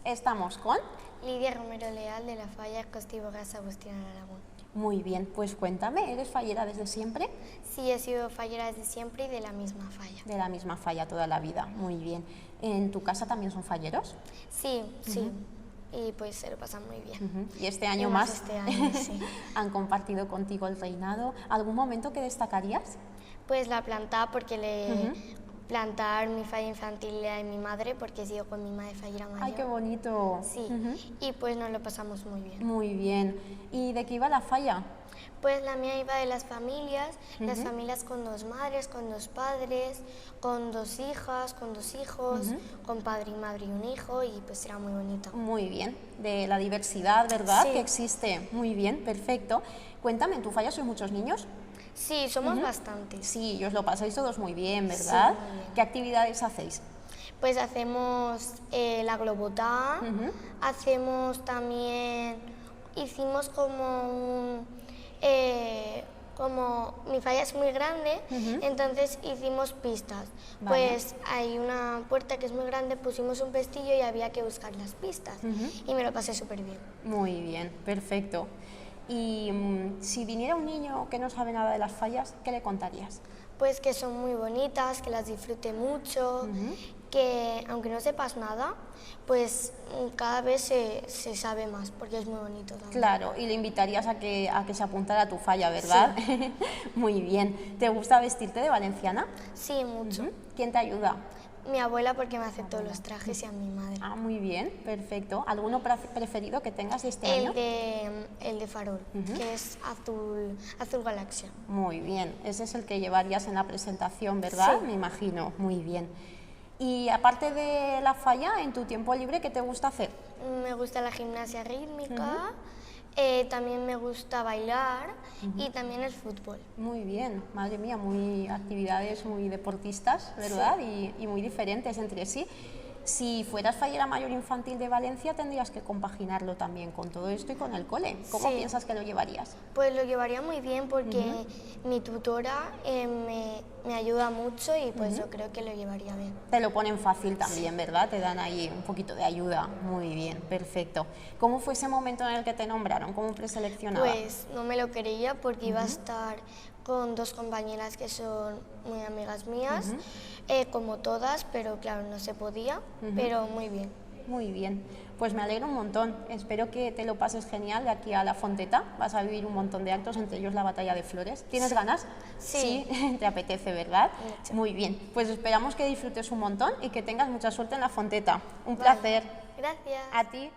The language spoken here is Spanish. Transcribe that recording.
Estamos con... Lidia Romero Leal, de la Falla Costivo Gas Agustín Aragón. Muy bien, pues cuéntame, ¿eres fallera desde siempre? Sí, he sido fallera desde siempre y de la misma falla. De la misma falla toda la vida, muy bien. ¿En tu casa también son falleros? Sí, sí. Y pues se lo pasan muy bien. Y este año Y más, este año, sí. han compartido contigo el reinado. ¿Algún momento que destacarías? Pues la plantada, porque plantar mi falla infantil de mi madre, porque sigo con mi madre fallera mayor. ¡Ay, qué bonito! Sí, y pues nos lo pasamos muy bien. Muy bien. ¿Y de qué iba la falla? Pues la mía iba de las familias con dos madres, con dos padres, con dos hijas, con dos hijos, con padre y madre y un hijo, y pues era muy bonito. Muy bien, de la diversidad, ¿verdad? Sí. Que existe. Muy bien, perfecto. Cuéntame, ¿en tu falla sois muchos niños? Sí, somos bastantes. Sí, y os lo pasáis todos muy bien, ¿verdad? Sí, muy bien. ¿Qué actividades hacéis? Pues hacemos la globotá, hacemos también, hicimos como mi falla es muy grande, entonces hicimos pistas. Vale. Pues hay una puerta que es muy grande, pusimos un pestillo y había que buscar las pistas. Y me lo pasé súper bien. Muy bien, perfecto. Y si viniera un niño que no sabe nada de las fallas, ¿qué le contarías? Pues que son muy bonitas, que las disfrute mucho, que aunque no sepas nada, pues cada vez se sabe más, porque es muy bonito también. Claro, y le invitarías a que se apuntara a tu falla, ¿verdad? Sí. Muy bien. ¿Te gusta vestirte de valenciana? Sí, mucho. ¿Quién te ayuda? Mi abuela, porque me hace todos los trajes, y a mi madre. Ah, muy bien, perfecto. ¿Alguno preferido que tengas de este año? El de farol, que es azul galaxia. Muy bien, ese es el que llevarías en la presentación, ¿verdad? Sí. Me imagino, muy bien. Y aparte de la falla, en tu tiempo libre, ¿qué te gusta hacer? Me gusta la gimnasia rítmica, también me gusta bailar y también el fútbol. Muy bien, madre mía, muy actividades muy deportistas, ¿verdad? Sí. Y muy diferentes entre sí. Si fueras fallera mayor infantil de Valencia, tendrías que compaginarlo también con todo esto y con el cole. ¿Cómo Sí. piensas que lo llevarías? Pues lo llevaría muy bien, porque mi tutora me ayuda mucho, y pues yo creo que lo llevaría bien. Te lo ponen fácil también, ¿verdad? Te dan ahí un poquito de ayuda. Muy bien, perfecto. ¿Cómo fue ese momento en el que te nombraron? ¿Cómo preseleccionada? Pues no me lo creía, porque iba a estar con dos compañeras que son muy amigas mías, como todas, pero claro, no se podía, pero muy bien. Muy bien, pues me alegro un montón. Espero que te lo pases genial de aquí a La Fonteta. Vas a vivir un montón de actos, entre ellos la Batalla de Flores. ¿Tienes ganas? Sí. Sí, te apetece, ¿verdad? Mucho. Muy bien, pues esperamos que disfrutes un montón y que tengas mucha suerte en La Fonteta. Un Vale. placer. Gracias. A ti.